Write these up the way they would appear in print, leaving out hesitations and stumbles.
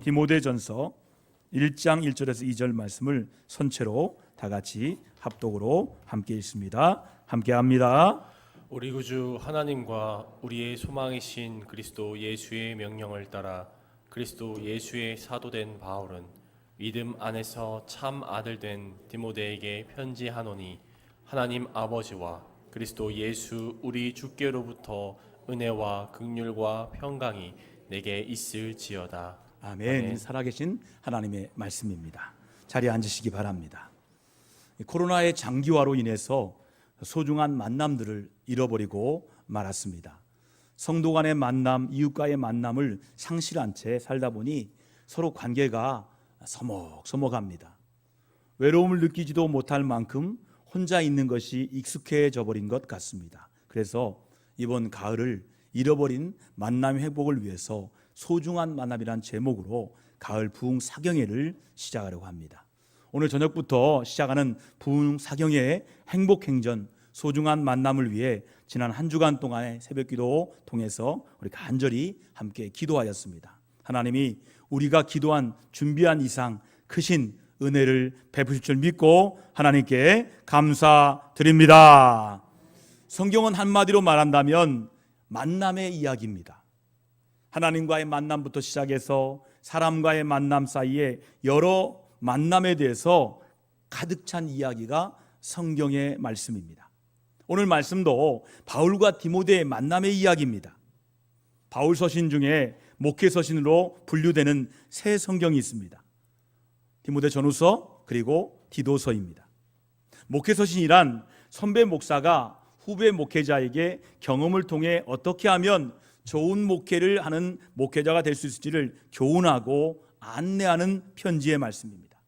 디모데전서 1장 1절에서 2절 말씀을 선체로 다 같이 합독으로 함께 읽습니다. 함께 합니다. 우리 구주 하나님과 우리의 소망이신 그리스도 예수의 명령을 따라 그리스도 예수의 사도된 바울은 믿음 안에서 참 아들 된 디모데에게 편지하노니 하나님 아버지와 그리스도 예수 우리 주께로부터 은혜와 긍휼과 평강이 내게 있을지어다. 아멘. 살아계신 하나님의 말씀입니다. 자리에 앉으시기 바랍니다. 코로나의 장기화로 인해서 소중한 만남들을 잃어버리고 말았습니다. 성도 간의 만남, 이웃과의 만남을 상실한 채 살다 보니 서로 관계가 서먹서먹합니다. 외로움을 느끼지도 못할 만큼 혼자 있는 것이 익숙해져 버린 것 같습니다. 그래서 이번 가을을 잃어버린 만남 회복을 위해서 소중한 만남이란 제목으로 가을 부흥 사경회를 시작하려고 합니다. 오늘 저녁부터 시작하는 부흥 사경회의 행복행전, 소중한 만남을 위해 지난 한 주간 동안의 새벽기도 통해서 우리 간절히 함께 기도하였습니다. 하나님이 우리가 기도한 준비한 이상 크신 은혜를 베푸실 줄 믿고 하나님께 감사드립니다. 성경은 한마디로 말한다면 만남의 이야기입니다. 하나님과의 만남부터 시작해서 사람과의 만남 사이에 여러 만남에 대해서 가득 찬 이야기가 성경의 말씀입니다. 오늘 말씀도 바울과 디모데의 만남의 이야기입니다. 바울 서신 중에 목회 서신으로 분류되는 세 성경이 있습니다. 디모데 전후서 그리고 디도서입니다. 목회 서신이란 선배 목사가 후배 목회자에게 경험을 통해 어떻게 하면 좋은 목회를 하는 목회자가 될 수 있을지를 교훈하고 안내하는 편지의 말씀입니다.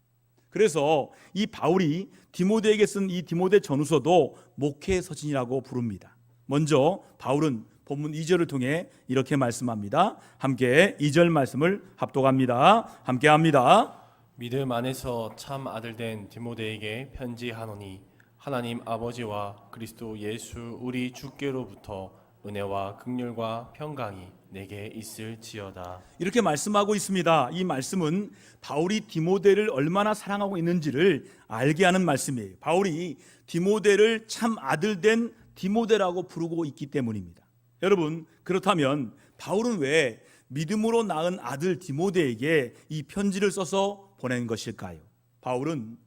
그래서 이 바울이 디모데에게 쓴 이 디모데 전후서도 목회 서신이라고 부릅니다. 먼저 바울은 본문 2절을 통해 이렇게 말씀합니다. 함께 2절 말씀을 합독합니다. 함께 합니다. 믿음 안에서 참 아들 된 디모데에게 편지하노니 하나님 아버지와 그리스도 예수 우리 주께로부터 은혜와 긍휼과 평강이 내게 있을지어다. 이렇게 말씀하고 있습니다. 이 말씀은 바울이 디모데를 얼마나 사랑하고 있는지를 알게 하는 말씀이에요. 바울이 디모데를 참 아들 된 디모데라고 부르고 있기 때문입니다. 여러분, 그렇다면 바울은 왜 믿음으로 낳은 아들 디모데에게 이 편지를 써서 보낸 것일까요? 바울은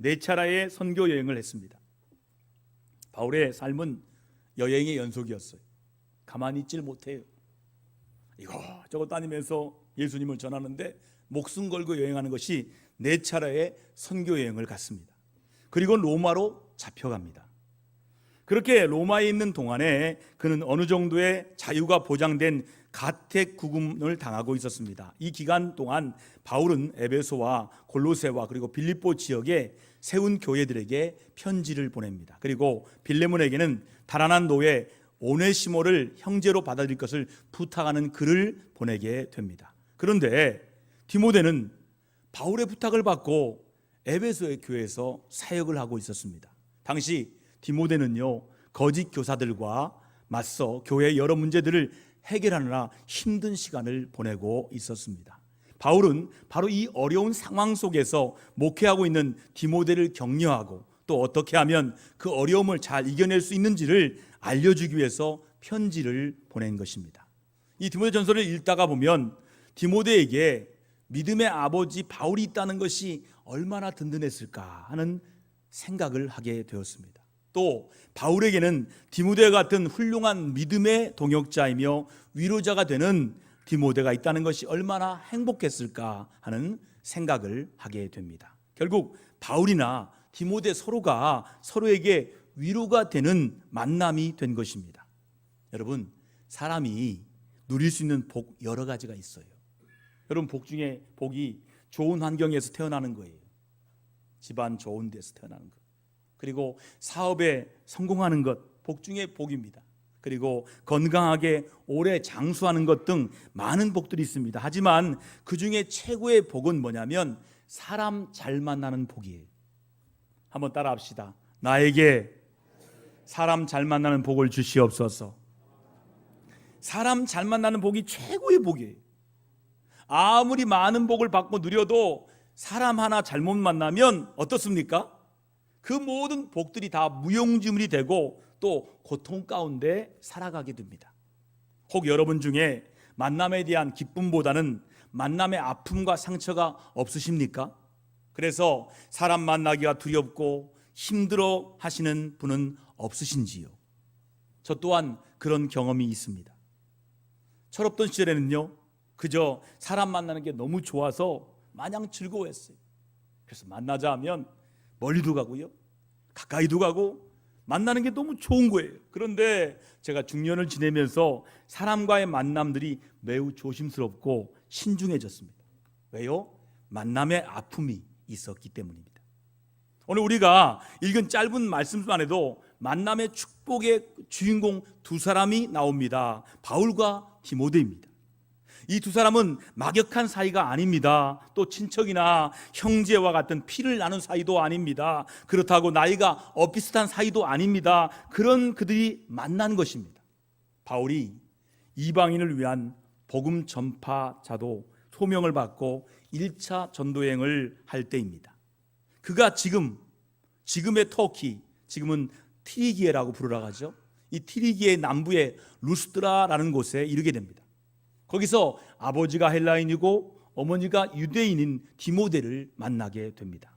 4차례의 선교 여행을 했습니다. 바울의 삶은 여행의 연속이었어요. 가만히 있질 못해요. 이것저것 다니면서 예수님을 전하는데 목숨 걸고 여행하는 것이 4차례의 선교 여행을 갔습니다. 그리고 로마로 잡혀갑니다. 그렇게 로마에 있는 동안에 그는 어느 정도의 자유가 보장된 가택 구금을 당하고 있었습니다. 이 기간 동안 바울은 에베소와 골로새와 그리고 빌립보 지역에 세운 교회들에게 편지를 보냅니다. 그리고 빌레몬에게는 달아난 노예 오네시모를 형제로 받아들일 것을 부탁하는 글을 보내게 됩니다. 그런데 디모데는 바울의 부탁을 받고 에베소의 교회에서 사역을 하고 있었습니다. 당시 디모데는요, 거짓 교사들과 맞서 교회의 여러 문제들을 해결하느라 힘든 시간을 보내고 있었습니다. 바울은 바로 이 어려운 상황 속에서 목회하고 있는 디모데를 격려하고 또 어떻게 하면 그 어려움을 잘 이겨낼 수 있는지를 알려주기 위해서 편지를 보낸 것입니다. 이 디모데 전서를 읽다가 보면 디모데에게 믿음의 아버지 바울이 있다는 것이 얼마나 든든했을까 하는 생각을 하게 되었습니다. 또 바울에게는 디모데 같은 훌륭한 믿음의 동역자이며 위로자가 되는 디모데가 있다는 것이 얼마나 행복했을까 하는 생각을 하게 됩니다. 결국 바울이나 디모데 서로가 서로에게 위로가 되는 만남이 된 것입니다. 여러분, 사람이 누릴 수 있는 복 여러 가지가 있어요. 여러분, 복 중에 복이 좋은 환경에서 태어나는 거예요. 집안 좋은 데서 태어나는 것. 그리고 사업에 성공하는 것, 복 중에 복입니다. 그리고 건강하게 오래 장수하는 것 등 많은 복들이 있습니다. 하지만 그 중에 최고의 복은 뭐냐면 사람 잘 만나는 복이에요. 한번 따라 합시다. 나에게 사람 잘 만나는 복을 주시옵소서. 사람 잘 만나는 복이 최고의 복이에요. 아무리 많은 복을 받고 누려도 사람 하나 잘못 만나면 어떻습니까? 그 모든 복들이 다 무용지물이 되고 또 고통 가운데 살아가게 됩니다. 혹 여러분 중에 만남에 대한 기쁨보다는 만남의 아픔과 상처가 없으십니까? 그래서 사람 만나기가 두렵고 힘들어 하시는 분은 없으신지요? 저 또한 그런 경험이 있습니다. 철없던 시절에는요, 그저 사람 만나는 게 너무 좋아서 마냥 즐거워했어요. 그래서 만나자 하면 멀리도 가고요, 가까이도 가고 만나는 게 너무 좋은 거예요. 그런데 제가 중년을 지내면서 사람과의 만남들이 매우 조심스럽고 신중해졌습니다. 왜요? 만남의 아픔이 있었기 때문입니다. 오늘 우리가 읽은 짧은 말씀만 해도 만남의 축복의 주인공 두 사람이 나옵니다. 바울과 디모데입니다. 이 두 사람은 막역한 사이가 아닙니다. 또 친척이나 형제와 같은 피를 나눈 사이도 아닙니다. 그렇다고 나이가 엇비슷한 사이도 아닙니다. 그런 그들이 만난 것입니다. 바울이 이방인을 위한 복음 전파자도 소명을 받고 1차 전도행을 할 때입니다. 그가 지금의 터키, 지금은 트리기에라고 부르라 하죠. 이 트리기의 남부의 루스드라라는 곳에 이르게 됩니다. 거기서 아버지가 헬라인이고 어머니가 유대인인 디모데를 만나게 됩니다.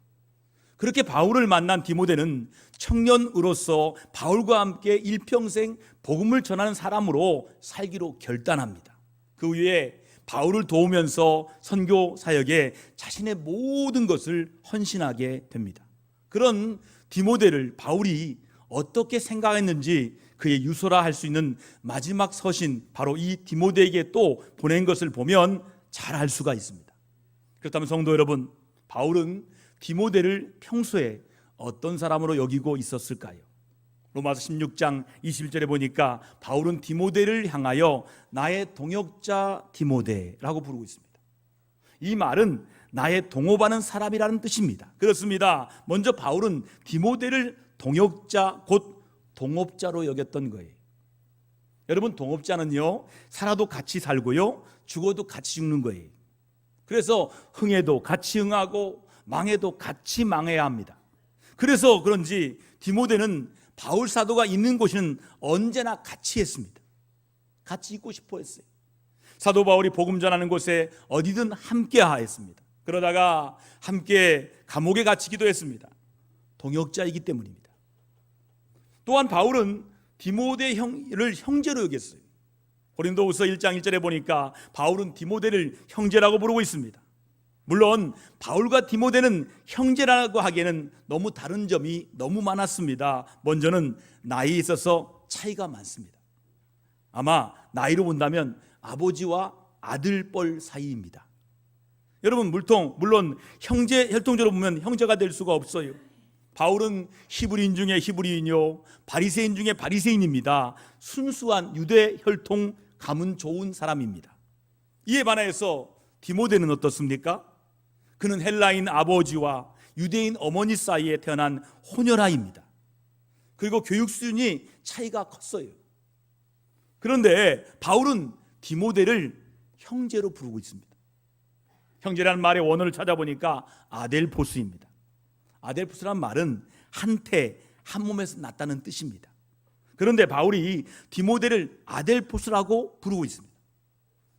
그렇게 바울을 만난 디모데는 청년으로서 바울과 함께 일평생 복음을 전하는 사람으로 살기로 결단합니다. 그 후에 바울을 도우면서 선교 사역에 자신의 모든 것을 헌신하게 됩니다. 그런 디모데를 바울이 어떻게 생각했는지 그의 유서라 할 수 있는 마지막 서신, 바로 이 디모데에게 또 보낸 것을 보면 잘 알 수가 있습니다. 그렇다면 성도 여러분, 바울은 디모데를 평소에 어떤 사람으로 여기고 있었을까요? 로마서 16장 21절에 보니까 바울은 디모데를 향하여 나의 동역자 디모데라고 부르고 있습니다. 이 말은 나의 동업하는 사람이라는 뜻입니다. 그렇습니다. 먼저 바울은 디모데를 동역자, 곧 동업자로 여겼던 거예요. 여러분, 동업자는요, 살아도 같이 살고요, 죽어도 같이 죽는 거예요. 그래서 흥해도 같이 흥하고 망해도 같이 망해야 합니다. 그래서 그런지 디모데는 바울 사도가 있는 곳에는 언제나 같이 했습니다. 같이 있고 싶어 했어요. 사도 바울이 복음 전하는 곳에 어디든 함께 하였습니다. 그러다가 함께 감옥에 갇히기도 했습니다. 동역자이기 때문입니다. 또한 바울은 디모데를 형제로 여겼어요. 고린도후서 1장 1절에 보니까 바울은 디모데를 형제라고 부르고 있습니다. 물론 바울과 디모데는 형제라고 하기에는 너무 다른 점이 너무 많았습니다. 먼저는 나이에 있어서 차이가 많습니다. 아마 나이로 본다면 아버지와 아들뻘 사이입니다. 여러분, 물론 형제 혈통적으로 보면 형제가 될 수가 없어요. 바울은 히브리인 중에 히브리인이요, 바리새인 중에 바리새인입니다. 순수한 유대 혈통 가문 좋은 사람입니다. 이에 반해서 디모데는 어떻습니까? 그는 헬라인 아버지와 유대인 어머니 사이에 태어난 혼혈아입니다. 그리고 교육 수준이 차이가 컸어요. 그런데 바울은 디모데를 형제로 부르고 있습니다. 형제라는 말의 원어를 찾아보니까 아델포스입니다. 아델포스란 말은 한태, 한 몸에서 났다는 뜻입니다. 그런데 바울이 디모데를 아델포스라고 부르고 있습니다.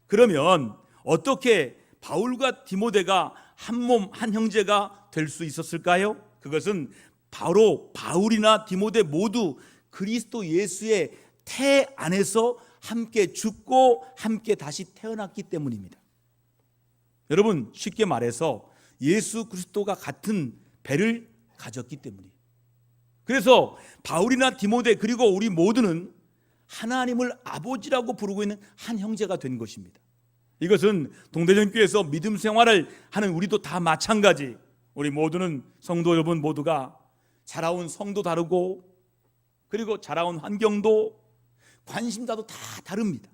그러면 어떻게 바울과 디모데가 한 몸, 한 형제가 될 수 있었을까요? 그것은 바로 바울이나 디모데 모두 그리스도 예수의 태 안에서 함께 죽고 함께 다시 태어났기 때문입니다. 여러분, 쉽게 말해서 예수 그리스도가 같은 배를 가졌기 때문이에요. 그래서 바울이나 디모데 그리고 우리 모두는 하나님을 아버지라고 부르고 있는 한 형제가 된 것입니다. 이것은 동대전교회에서 믿음 생활을 하는 우리도 다 마찬가지. 우리 모두는 성도 여러분 모두가 자라온 성도 다르고, 그리고 자라온 환경도 관심사도 다 다릅니다.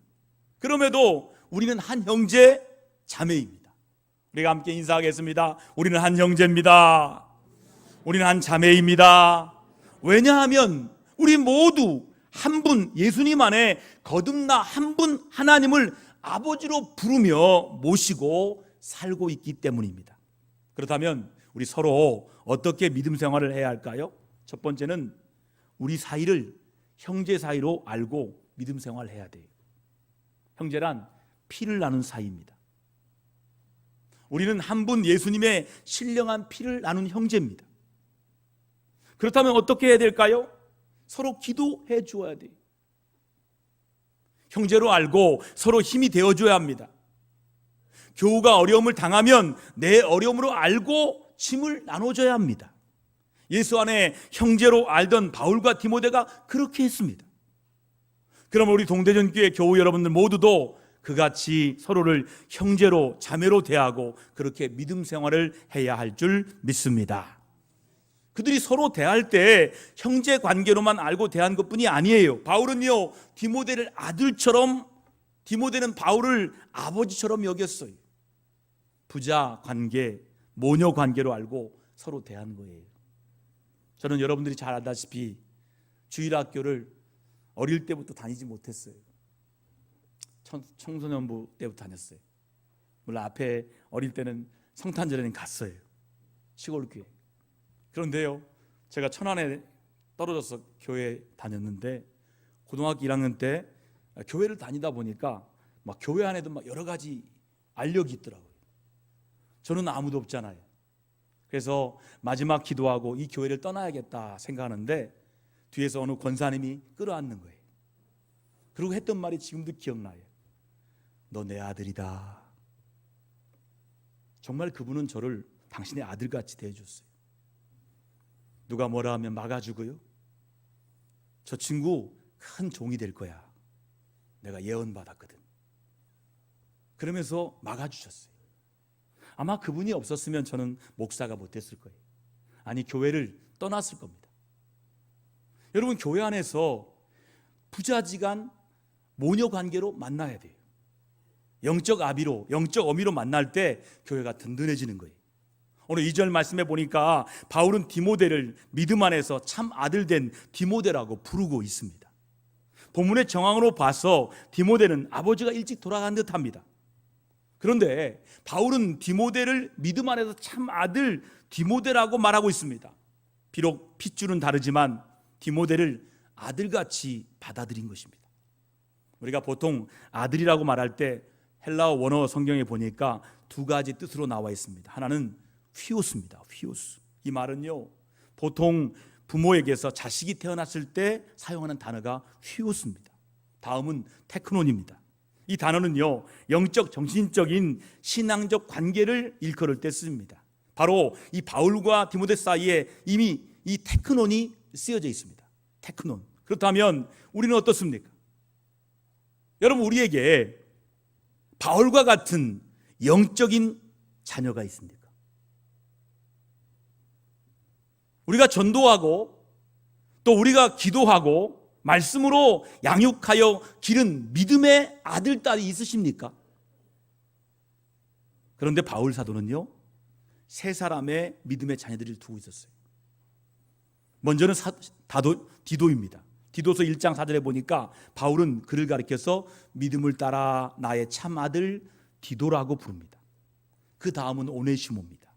그럼에도 우리는 한 형제 자매입니다. 우리가 함께 인사하겠습니다. 우리는 한 형제입니다. 우리는 한 자매입니다. 왜냐하면 우리 모두 한 분, 예수님 안에 거듭나 한 분 하나님을 아버지로 부르며 모시고 살고 있기 때문입니다. 그렇다면 우리 서로 어떻게 믿음 생활을 해야 할까요? 첫 번째는 우리 사이를 형제 사이로 알고 믿음 생활을 해야 돼요. 형제란 피를 나눈 사이입니다. 우리는 한 분 예수님의 신령한 피를 나눈 형제입니다. 그렇다면 어떻게 해야 될까요? 서로 기도해 주어야 돼요. 형제로 알고 서로 힘이 되어줘야 합니다. 교우가 어려움을 당하면 내 어려움으로 알고 짐을 나눠줘야 합니다. 예수 안에 형제로 알던 바울과 디모데가 그렇게 했습니다. 그럼 우리 동대전교회 교우 여러분들 모두도 그같이 서로를 형제로 자매로 대하고 그렇게 믿음 생활을 해야 할 줄 믿습니다. 그들이 서로 대할 때 형제 관계로만 알고 대한 것뿐이 아니에요. 바울은요, 디모데를 아들처럼, 디모데는 바울을 아버지처럼 여겼어요. 부자 관계, 모녀 관계로 알고 서로 대한 거예요. 저는 여러분들이 잘 알다시피 주일학교를 어릴 때부터 다니지 못했어요. 청소년부 때부터 다녔어요. 물론 앞에 어릴 때는 성탄절에는 갔어요. 시골 교회. 그런데요, 제가 천안에 떨어져서 교회 다녔는데 고등학교 1학년 때 교회를 다니다 보니까 막 교회 안에도 막 여러 가지 알력이 있더라고요. 저는 아무도 없잖아요. 그래서 마지막 기도하고 이 교회를 떠나야겠다 생각하는데 뒤에서 어느 권사님이 끌어안는 거예요. 그리고 했던 말이 지금도 기억나요. 너 내 아들이다. 정말 그분은 저를 당신의 아들같이 대해줬어요. 누가 뭐라 하면 막아주고요. 저 친구 큰 종이 될 거야. 내가 예언받았거든. 그러면서 막아주셨어요. 아마 그분이 없었으면 저는 목사가 못됐을 거예요. 아니, 교회를 떠났을 겁니다. 여러분, 교회 안에서 부자지간 모녀 관계로 만나야 돼요. 영적 아비로, 영적 어미로 만날 때 교회가 든든해지는 거예요. 오늘 2절 말씀에 보니까 바울은 디모데를 믿음 안에서 참 아들 된 디모데라고 부르고 있습니다. 본문의 정황으로 봐서 디모데는 아버지가 일찍 돌아간 듯합니다. 그런데 바울은 디모데를 믿음 안에서 참 아들 디모데라고 말하고 있습니다. 비록 핏줄은 다르지만 디모데를 아들같이 받아들인 것입니다. 우리가 보통 아들이라고 말할 때 헬라어 원어 성경에 보니까 두 가지 뜻으로 나와 있습니다. 하나는 휘오스입니다. 휘오스. 이 말은요, 보통 부모에게서 자식이 태어났을 때 사용하는 단어가 휘오스입니다. 다음은 테크논입니다. 이 단어는요, 영적 정신적인 신앙적 관계를 일컬을 때 씁니다. 바로 이 바울과 디모데 사이에 이미 이 테크논이 쓰여져 있습니다. 테크논. 그렇다면 우리는 어떻습니까? 여러분, 우리에게 바울과 같은 영적인 자녀가 있습니까? 우리가 전도하고 또 우리가 기도하고 말씀으로 양육하여 기른 믿음의 아들, 딸이 있으십니까? 그런데 바울 사도는요, 세 사람의 믿음의 자녀들을 두고 있었어요. 먼저는 디도입니다. 디도서 1장 4절에 보니까 바울은 그를 가리켜서 믿음을 따라 나의 참아들 디도라고 부릅니다. 그 다음은 오네시모입니다.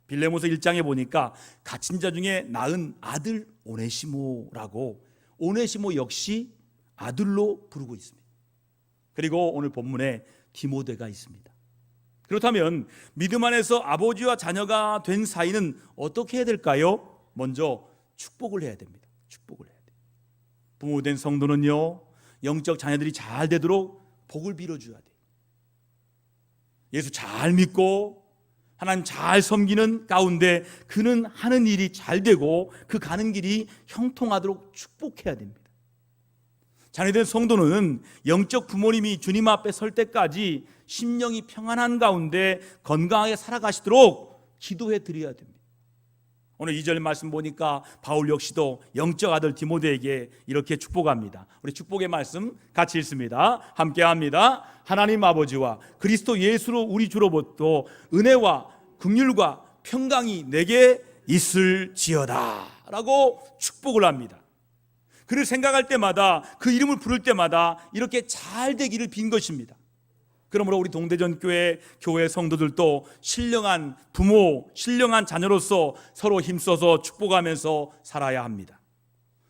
빌레모서 1장에 보니까 갇힌 자 중에 낳은 아들 오네시모라고, 오네시모 역시 아들로 부르고 있습니다. 그리고 오늘 본문에 디모데가 있습니다. 그렇다면 믿음 안에서 아버지와 자녀가 된 사이는 어떻게 해야 될까요? 먼저 축복을 해야 됩니다. 축복을 해야 돼요. 부모된 성도는요, 영적 자녀들이 잘 되도록 복을 빌어줘야 돼요. 예수 잘 믿고 하나님 잘 섬기는 가운데 그는 하는 일이 잘 되고 그 가는 길이 형통하도록 축복해야 됩니다. 자녀된 성도는 영적 부모님이 주님 앞에 설 때까지 심령이 평안한 가운데 건강하게 살아가시도록 기도해 드려야 됩니다. 오늘 2절 말씀 보니까 바울 역시도 영적 아들 디모데에게 이렇게 축복합니다. 우리 축복의 말씀 같이 읽습니다. 함께 합니다. 하나님 아버지와 그리스도 예수로 우리 주로부터 은혜와 긍휼과 평강이 내게 있을지어다 라고 축복을 합니다. 그를 생각할 때마다, 그 이름을 부를 때마다 이렇게 잘 되기를 빈 것입니다. 그러므로 우리 동대전교회 교회 성도들도 신령한 부모, 신령한 자녀로서 서로 힘써서 축복하면서 살아야 합니다.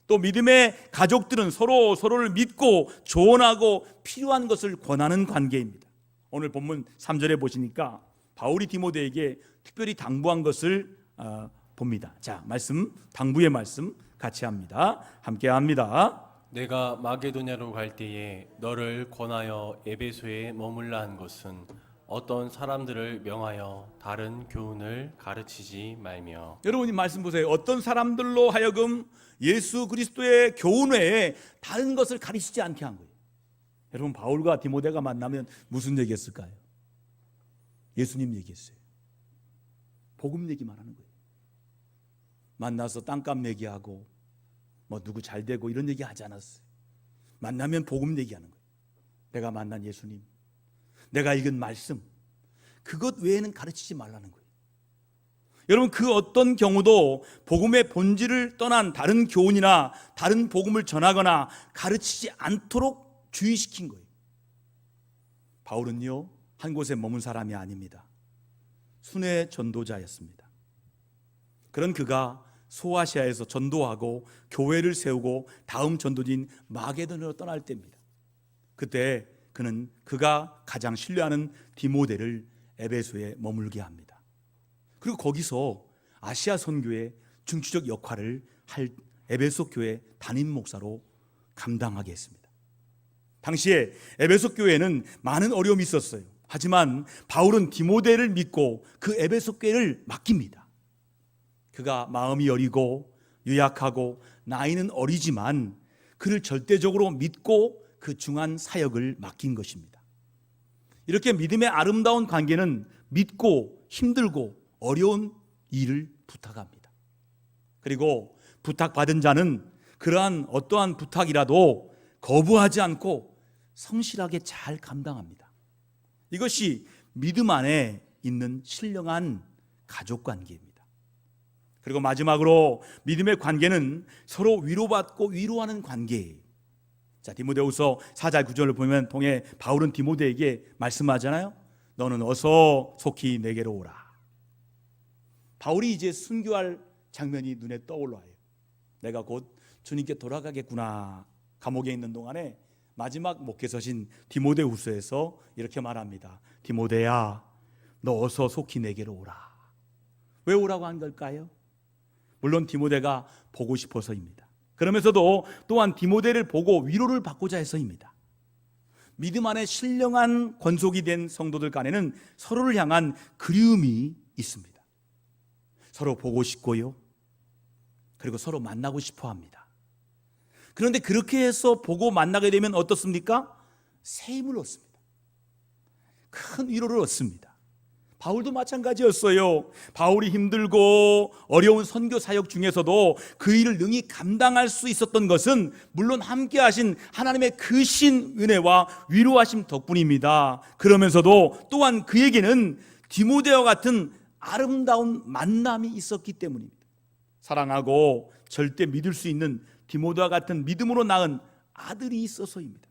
또 믿음의 가족들은 서로를 믿고 조언하고 필요한 것을 권하는 관계입니다. 오늘 본문 3절에 보시니까 바울이 디모데에게 특별히 당부한 것을 봅니다. 자, 당부의 말씀 같이 합니다. 함께 합니다. 내가 마게도냐로 갈 때에 너를 권하여 에베소에 머물라 한 것은 어떤 사람들을 명하여 다른 교훈을 가르치지 말며. 여러분 이 말씀 보세요. 어떤 사람들로 하여금 예수 그리스도의 교훈 외에 다른 것을 가르치지 않게 한 거예요. 여러분 바울과 디모데가 만나면 무슨 얘기했을까요? 예수님 얘기했어요. 복음 얘기만 하는 거예요. 만나서 땅값 얘기하고 뭐 누구 잘 되고 이런 얘기 하지 않았어요. 만나면 복음 얘기하는 거예요. 내가 만난 예수님, 내가 읽은 말씀, 그것 외에는 가르치지 말라는 거예요. 여러분 그 어떤 경우도 복음의 본질을 떠난 다른 교훈이나 다른 복음을 전하거나 가르치지 않도록 주의시킨 거예요. 바울은요 한 곳에 머문 사람이 아닙니다. 순회 전도자였습니다. 그런 그가 소아시아에서 전도하고 교회를 세우고 다음 전도지인 마게도냐로 떠날 때입니다. 그때 그는 그가 가장 신뢰하는 디모데를 에베소에 머물게 합니다. 그리고 거기서 아시아 선교의 중추적 역할을 할 에베소 교회 담임 목사로 감당하게 했습니다. 당시에 에베소 교회에는 많은 어려움이 있었어요. 하지만 바울은 디모데를 믿고 그 에베소 교회를 맡깁니다. 그가 마음이 여리고 유약하고 나이는 어리지만 그를 절대적으로 믿고 그 중한 사역을 맡긴 것입니다. 이렇게 믿음의 아름다운 관계는 믿고 힘들고 어려운 일을 부탁합니다. 그리고 부탁받은 자는 그러한 어떠한 부탁이라도 거부하지 않고 성실하게 잘 감당합니다. 이것이 믿음 안에 있는 신령한 가족 관계입니다. 그리고 마지막으로 믿음의 관계는 서로 위로받고 위로하는 관계예요. 자, 디모데후서 4장 9절을 보면 통해 바울은 디모데에게 말씀하잖아요. 너는 어서 속히 내게로 오라. 바울이 이제 순교할 장면이 눈에 떠올라요. 내가 곧 주님께 돌아가겠구나. 감옥에 있는 동안에 마지막 목회서신 디모데후서에서 이렇게 말합니다. 디모데야, 너 어서 속히 내게로 오라. 왜 오라고 한 걸까요? 물론 디모데가 보고 싶어서입니다. 그러면서도 또한 디모데를 보고 위로를 받고자 해서입니다. 믿음 안에 신령한 권속이 된 성도들 간에는 서로를 향한 그리움이 있습니다. 서로 보고 싶고요. 그리고 서로 만나고 싶어 합니다. 그런데 그렇게 해서 보고 만나게 되면 어떻습니까? 새 힘을 얻습니다. 큰 위로를 얻습니다. 바울도 마찬가지였어요. 바울이 힘들고 어려운 선교 사역 중에서도 그 일을 능히 감당할 수 있었던 것은 물론 함께 하신 하나님의 크신 은혜와 위로하심 덕분입니다. 그러면서도 또한 그에게는 디모데와 같은 아름다운 만남이 있었기 때문입니다. 사랑하고 절대 믿을 수 있는 디모데와 같은 믿음으로 낳은 아들이 있어서입니다.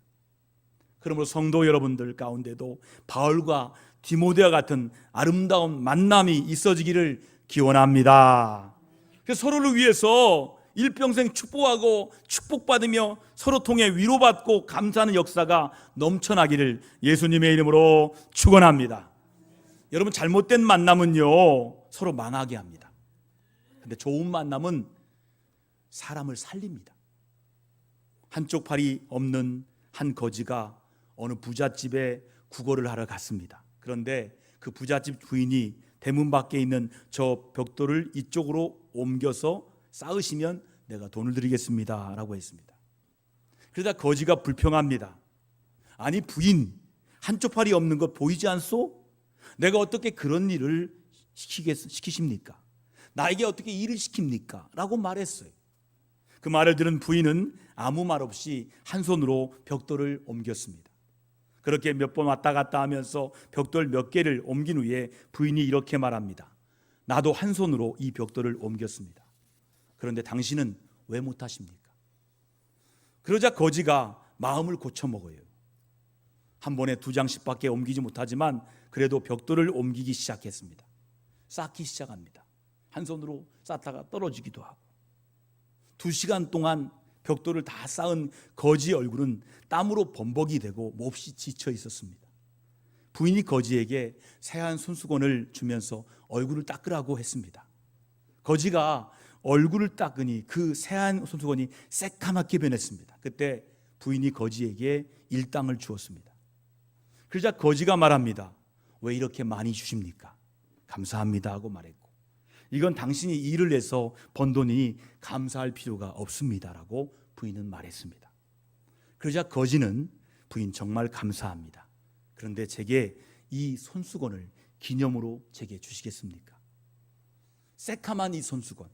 그러므로 성도 여러분들 가운데도 바울과 디모데와 같은 아름다운 만남이 있어지기를 기원합니다. 그래서 서로를 위해서 일평생 축복하고 축복받으며 서로 통해 위로받고 감사하는 역사가 넘쳐나기를 예수님의 이름으로 축원합니다. 여러분 잘못된 만남은요 서로 망하게 합니다. 근데 좋은 만남은 사람을 살립니다. 한쪽 팔이 없는 한 거지가 어느 부잣집에 구걸을 하러 갔습니다. 그런데 그 부잣집 주인이 대문 밖에 있는 저 벽돌을 이쪽으로 옮겨서 쌓으시면 내가 돈을 드리겠습니다 라고 했습니다. 그러다 거지가 불평합니다. 아니 부인, 한쪽 팔이 없는 것 보이지 않소? 내가 어떻게 그런 일을 시키십니까? 나에게 어떻게 일을 시킵니까? 라고 말했어요. 그 말을 들은 부인은 아무 말 없이 한 손으로 벽돌을 옮겼습니다. 그렇게 몇 번 왔다 갔다 하면서 벽돌 몇 개를 옮긴 후에 부인이 이렇게 말합니다. 나도 한 손으로 이 벽돌을 옮겼습니다. 그런데 당신은 왜 못하십니까? 그러자 거지가 마음을 고쳐먹어요. 한 번에 2장씩밖에 옮기지 못하지만 그래도 벽돌을 옮기기 시작했습니다. 쌓기 시작합니다. 한 손으로 쌓다가 떨어지기도 하고 2시간 동안 벽돌을 다 쌓은 거지 얼굴은 땀으로 범벅이 되고 몹시 지쳐 있었습니다. 부인이 거지에게 새하얀 손수건을 주면서 얼굴을 닦으라고 했습니다. 거지가 얼굴을 닦으니 그 새하얀 손수건이 새까맣게 변했습니다. 그때 부인이 거지에게 일당을 주었습니다. 그러자 거지가 말합니다. 왜 이렇게 많이 주십니까? 감사합니다 하고 말했고, 이건 당신이 일을 해서 번 돈이니 감사할 필요가 없습니다라고 부인은 말했습니다. 그러자 거지는 부인 정말 감사합니다. 그런데 제게 이 손수건을 기념으로 제게 주시겠습니까? 새카만 이 손수건.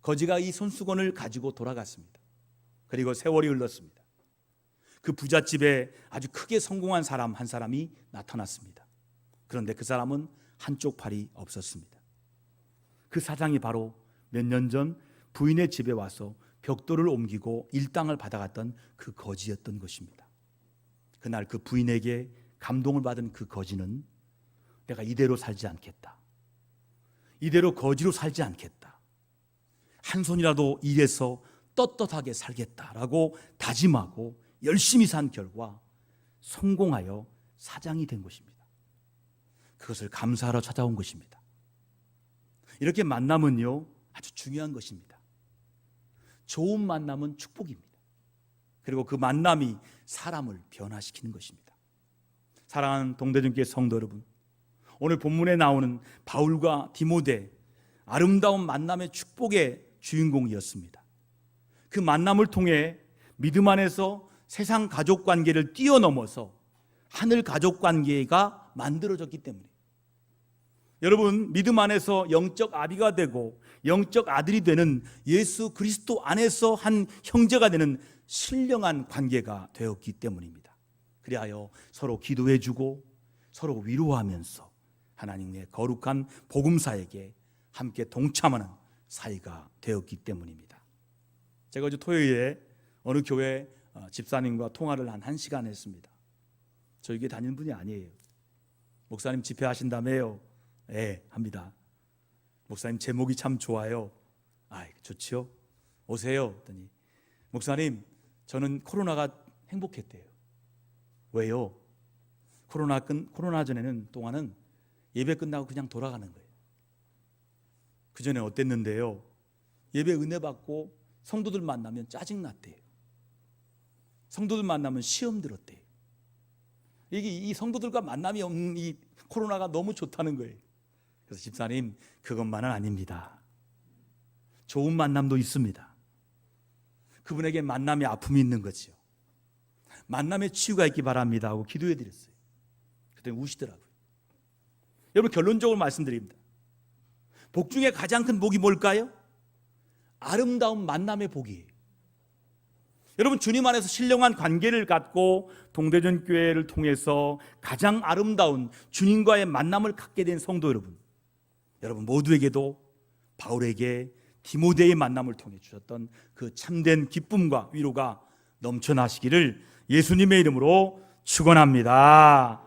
거지가 이 손수건을 가지고 돌아갔습니다. 그리고 세월이 흘렀습니다. 그 부잣집에 아주 크게 성공한 사람 한 사람이 나타났습니다. 그런데 그 사람은 한쪽 팔이 없었습니다. 그 사장이 바로 몇 년 전 부인의 집에 와서 벽돌을 옮기고 일당을 받아갔던 그 거지였던 것입니다. 그날 그 부인에게 감동을 받은 그 거지는 내가 이대로 살지 않겠다. 이대로 거지로 살지 않겠다. 한 손이라도 일해서 떳떳하게 살겠다라고 다짐하고 열심히 산 결과 성공하여 사장이 된 것입니다. 그것을 감사하러 찾아온 것입니다. 이렇게 만남은요, 아주 중요한 것입니다. 좋은 만남은 축복입니다. 그리고 그 만남이 사람을 변화시키는 것입니다. 사랑하는 동대중교회 성도 여러분, 오늘 본문에 나오는 바울과 디모데, 아름다운 만남의 축복의 주인공이었습니다. 그 만남을 통해 믿음 안에서 세상 가족 관계를 뛰어넘어서 하늘 가족 관계가 만들어졌기 때문에, 여러분, 믿음 안에서 영적 아비가 되고 영적 아들이 되는 예수 그리스도 안에서 한 형제가 되는 신령한 관계가 되었기 때문입니다. 그리하여 서로 기도해주고 서로 위로하면서 하나님의 거룩한 복음사에게 함께 동참하는 사이가 되었기 때문입니다. 제가 어제 토요일에 어느 교회 집사님과 통화를 한 1시간 했습니다. 저희 교회 다니는 분이 아니에요. 목사님 집회하신다며요? 네, 합니다. 목사님 제목이 참 좋아요. 좋지요? 오세요. 했더니 목사님, 저는 코로나가 행복했대요. 왜요? 코로나 전에는 동안은 예배 끝나고 그냥 돌아가는 거예요. 그 전에 어땠는데요? 예배 은혜 받고 성도들 만나면 짜증 났대요. 성도들 만나면 시험 들었대요. 이게 이 성도들과 만남이 없는 이 코로나가 너무 좋다는 거예요. 그래서 집사님, 그것만은 아닙니다. 좋은 만남도 있습니다. 그분에게 만남의 아픔이 있는 거죠. 만남의 치유가 있기 바랍니다 하고 기도해 드렸어요. 그때 우시더라고요. 여러분, 결론적으로 말씀드립니다. 복 중에 가장 큰 복이 뭘까요? 아름다운 만남의 복이에요. 여러분, 주님 안에서 신령한 관계를 갖고 동대전 교회를 통해서 가장 아름다운 주님과의 만남을 갖게 된 성도 여러분 모두에게도 바울에게 디모데의 만남을 통해 주셨던 그 참된 기쁨과 위로가 넘쳐나시기를 예수님의 이름으로 축원합니다.